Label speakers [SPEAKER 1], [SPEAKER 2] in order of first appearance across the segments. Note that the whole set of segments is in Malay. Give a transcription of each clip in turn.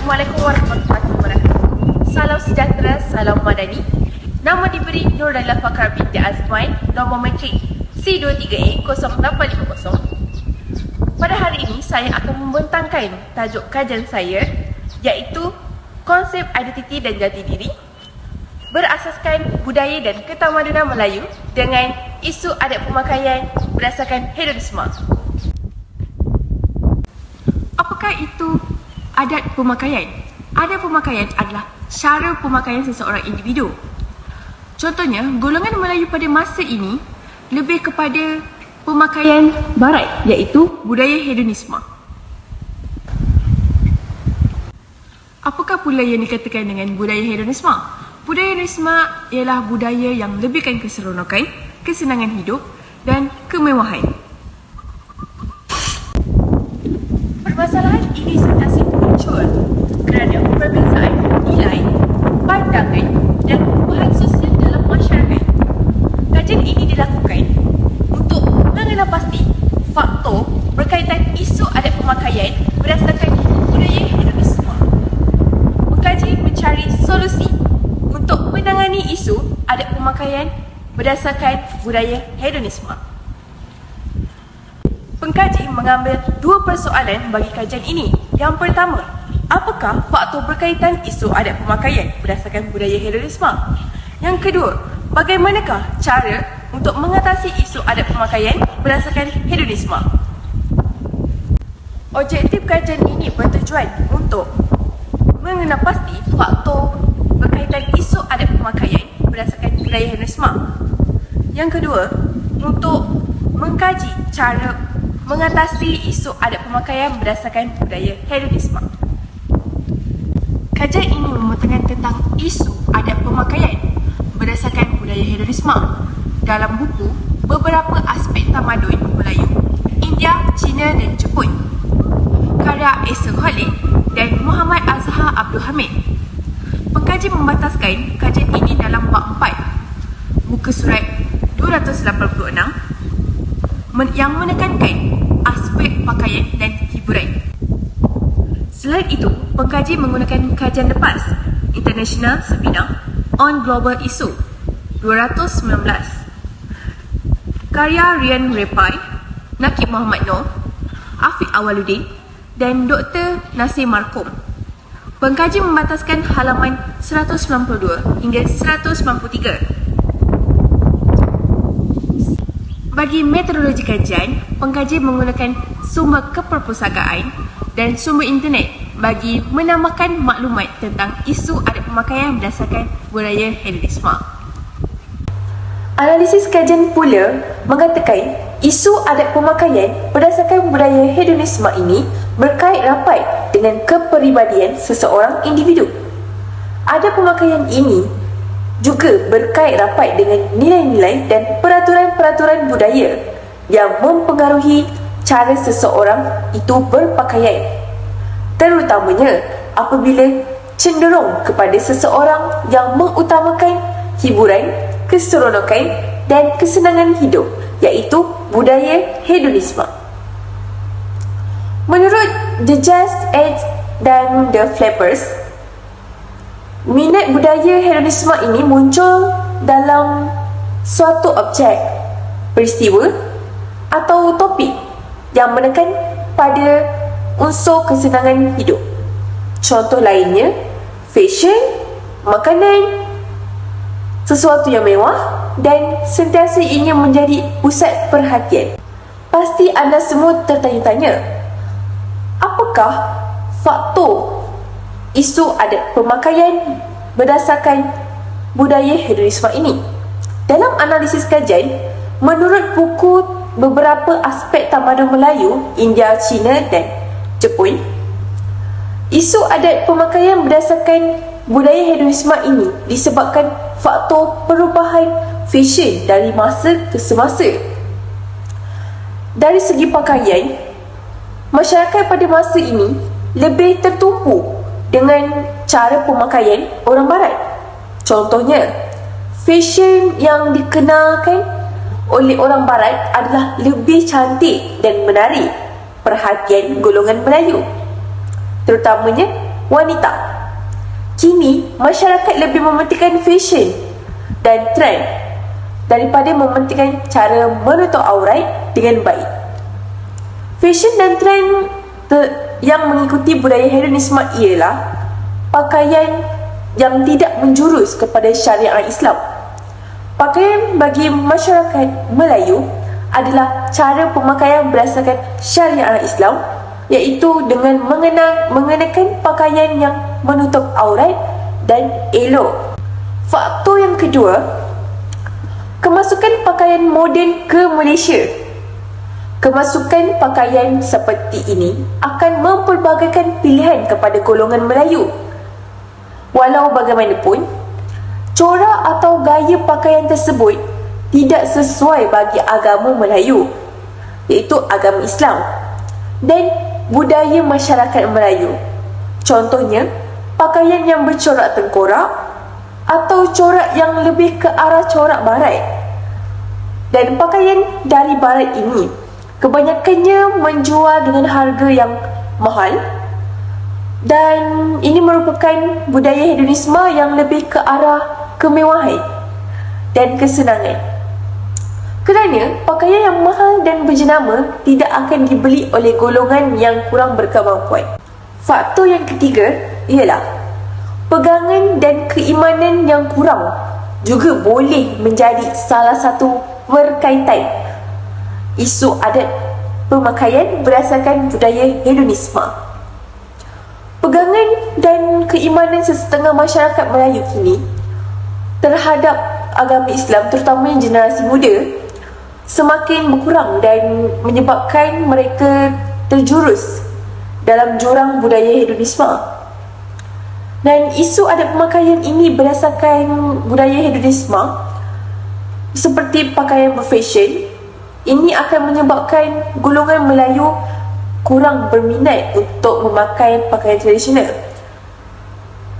[SPEAKER 1] Assalamualaikum warahmatullahi wabarakatuh. Salam sejahtera, salam madani. Nama diberi Nur Laila Fakar binti Azman, nombor matrik C23A0850. Pada hari ini saya akan membentangkan tajuk kajian saya iaitu konsep identiti dan jati diri berasaskan budaya dan ketamadunan Melayu dengan isu adat pemakaian berdasarkan hedonisme. Apakah itu adat pemakaian? Adat pemakaian adalah cara pemakaian seseorang individu. Contohnya, golongan Melayu pada masa ini lebih kepada pemakaian barat iaitu budaya hedonisme. Apakah pula yang dikatakan dengan budaya hedonisme? Budaya hedonisme ialah budaya yang lebihkan keseronokan, kesenangan hidup dan kemewahan. Permasalahan ini sentiasa muncul kerana perbezaan nilai, pandangan dan perubahan sosial dalam masyarakat. Kajian ini dilakukan untuk mengenal pasti faktor berkaitan isu adat pemakaian berdasarkan budaya hedonisme. Mengkaji mencari solusi untuk menangani isu adat pemakaian berdasarkan budaya hedonisme. Pengkaji mengambil dua persoalan bagi kajian ini. Yang pertama, apakah faktor berkaitan isu adat pemakaian berdasarkan budaya hedonisme? Yang kedua, bagaimanakah cara untuk mengatasi isu adat pemakaian berdasarkan hedonisme? Objektif kajian ini bertujuan untuk mengenal pasti faktor berkaitan isu adat pemakaian berdasarkan budaya hedonisme. Yang kedua, untuk mengkaji cara mengatasi isu adat pemakaian berdasarkan budaya hedonisme. Kajian ini membentangkan tentang isu adat pemakaian berdasarkan budaya hedonisme dalam buku Beberapa Aspek Tamadun Melayu, India, China dan Jepun, karya Esa Khalid dan Muhammad Azhar Abdul Hamid. Pengkaji membataskan kajian ini dalam bab 4, muka surat 286, yang menekankan aspek pakaian dan hiburan. Selain itu, pengkaji menggunakan kajian lepas International Seminar on Global Issue 219, karya Rian Repai, Nakib Muhammad Noor, Afiq Awaluddin dan Dr. Nasir Markom. Pengkaji membataskan halaman 192 hingga 193. Bagi metodologi kajian, pengkaji menggunakan sumber keperpustakaan dan sumber internet bagi menambahkan maklumat tentang isu adat pemakaian berdasarkan budaya hedonisme. Analisis kajian pula mengatakan isu adat pemakaian berdasarkan budaya hedonisme ini berkait rapat dengan kepribadian seseorang individu. Adat pemakaian ini juga berkait rapat dengan nilai-nilai dan peraturan-peraturan budaya yang mempengaruhi cara seseorang itu berpakaian, terutamanya apabila cenderung kepada seseorang yang mengutamakan hiburan, keseronokan dan kesenangan hidup, iaitu budaya hedonisme. Menurut The Jazz Age dan The Flappers, minat budaya hedonisme ini muncul dalam suatu objek, peristiwa atau topik yang menekan pada unsur kesenangan hidup. Contoh lainnya, fashion, makanan, sesuatu yang mewah dan sentiasa ingin menjadi pusat perhatian. Pasti anda semua tertanya-tanya, apakah faktor isu adat pemakaian berdasarkan budaya hedonisme ini? Dalam analisis kajian, menurut buku Beberapa Aspek Tamadun Melayu, India, China dan Jepun, isu adat pemakaian berdasarkan budaya hedonisme ini disebabkan faktor perubahan fashion dari masa ke semasa. Dari segi pakaian, masyarakat pada masa ini lebih tertumpu dengan cara pemakaian orang barat. Contohnya, fashion yang dikenalkan oleh orang barat adalah lebih cantik dan menarik perhatian golongan Melayu, terutamanya
[SPEAKER 2] wanita. Kini, masyarakat lebih mementingkan fashion dan trend daripada mementingkan cara menutup aurat dengan baik. Fashion dan trend yang mengikuti budaya hedonisme ialah pakaian yang tidak menjurus kepada syariat Islam. Pakaian bagi masyarakat Melayu adalah cara pemakaian berdasarkan syariat Islam, iaitu dengan mengenakan pakaian yang menutup aurat dan elok. Faktor yang kedua, kemasukan pakaian moden ke Malaysia. Kemasukan pakaian seperti ini akan mempelbagaikan pilihan kepada golongan Melayu. Walau bagaimanapun, corak atau gaya pakaian tersebut tidak sesuai bagi agama Melayu, iaitu agama Islam, dan budaya masyarakat Melayu. Contohnya, pakaian yang bercorak tengkorak atau corak yang lebih ke arah corak barat. Dan pakaian dari barat ini kebanyakannya menjual dengan harga yang mahal, dan ini merupakan budaya hedonisme yang lebih ke arah kemewahan dan kesenangan. Kerana pakaian yang mahal dan berjenama tidak akan dibeli oleh golongan yang kurang berkemampuan. Faktor yang ketiga ialah pegangan dan keimanan yang kurang juga boleh menjadi salah satu berkaitan isu adat pemakaian berdasarkan budaya hedonisme. Pegangan dan keimanan sesetengah masyarakat Melayu kini terhadap agama Islam, terutamanya generasi muda, semakin berkurang dan menyebabkan mereka terjurus dalam jurang budaya hedonisme. Dan isu adat pemakaian ini berdasarkan budaya hedonisme seperti pakaian berfashion, ini akan menyebabkan golongan Melayu kurang berminat untuk memakai pakaian tradisional.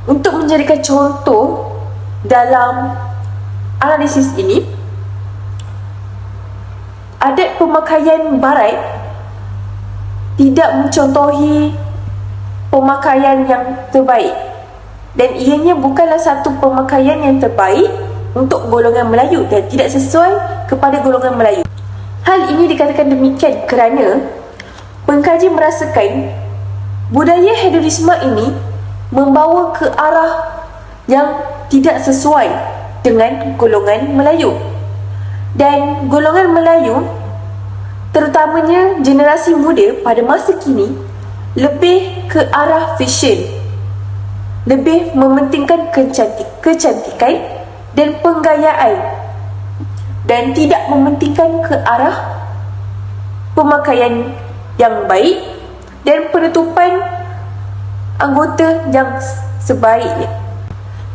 [SPEAKER 2] Untuk menjadikan contoh dalam analisis ini, adat pemakaian barat tidak mencontohi pemakaian yang terbaik, dan ianya bukanlah satu pemakaian yang terbaik untuk golongan Melayu dan tidak sesuai kepada golongan Melayu. Hal ini dikatakan demikian kerana pengkaji merasakan budaya hedonisme ini membawa ke arah yang tidak sesuai dengan golongan Melayu. Dan golongan Melayu, terutamanya generasi muda pada masa kini, lebih ke arah fashion, lebih mementingkan kecantikan dan penggayaan, dan tidak mementingkan ke arah pemakaian yang baik dan penutupan anggota yang sebaiknya.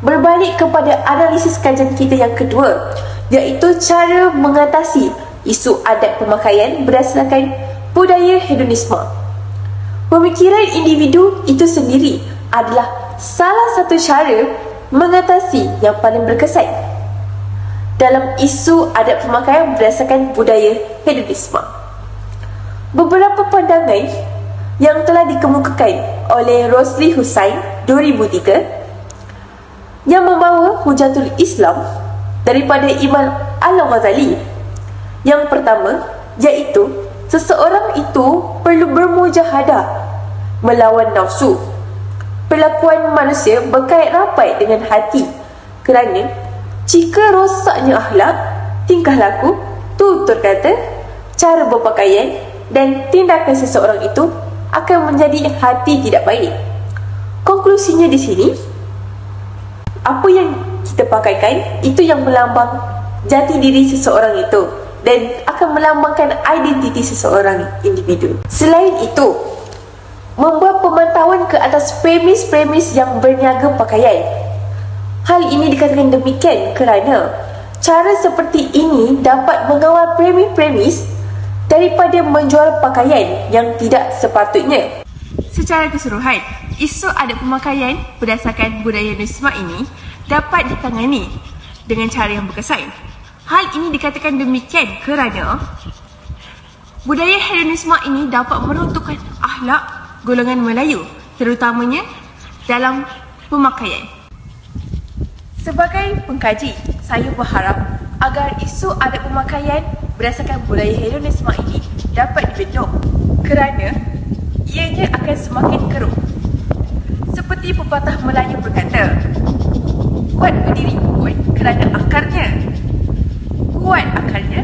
[SPEAKER 2] Berbalik kepada analisis kajian kita yang kedua, iaitu cara mengatasi isu adat pemakaian berdasarkan budaya hedonisme. Pemikiran individu itu sendiri adalah salah satu cara mengatasi yang paling berkesan dalam isu adat pemakaian berdasarkan budaya hedonisme. Beberapa pandangan yang telah dikemukakan oleh Rosli Hussain 2003 yang membawa Hujatul Islam daripada Imam Al-Ghazali. Yang pertama, iaitu seseorang itu perlu bermujahadah melawan nafsu. Perlakuan manusia berkait rapat dengan hati, kerana jika rosaknya akhlak, tingkah laku, tutur kata, cara berpakaian dan tindakan seseorang itu akan menjadi hati tidak baik. Konklusinya di sini, apa yang kita pakaikan itu yang melambang jati diri seseorang itu dan akan melambangkan identiti seseorang individu. Selain itu, membuat pemantauan ke atas premis-premis yang berniaga pakaian. Hal ini dikatakan demikian kerana cara seperti ini dapat mengawal premis-premis daripada menjual pakaian yang tidak sepatutnya.
[SPEAKER 1] Secara keseluruhan, isu adat pemakaian berdasarkan budaya hedonisme ini dapat ditangani dengan cara yang berkesan. Hal ini dikatakan demikian kerana budaya hedonisme ini dapat meruntuhkan akhlak golongan Melayu, terutamanya dalam pemakaian. Sebagai pengkaji, saya berharap agar isu adat pemakaian berdasarkan budaya hedonisme ini dapat dibendung kerana ianya akan semakin keruh. Seperti pepatah Melayu berkata, kuat berdiri kuat kerana akarnya, kuat akarnya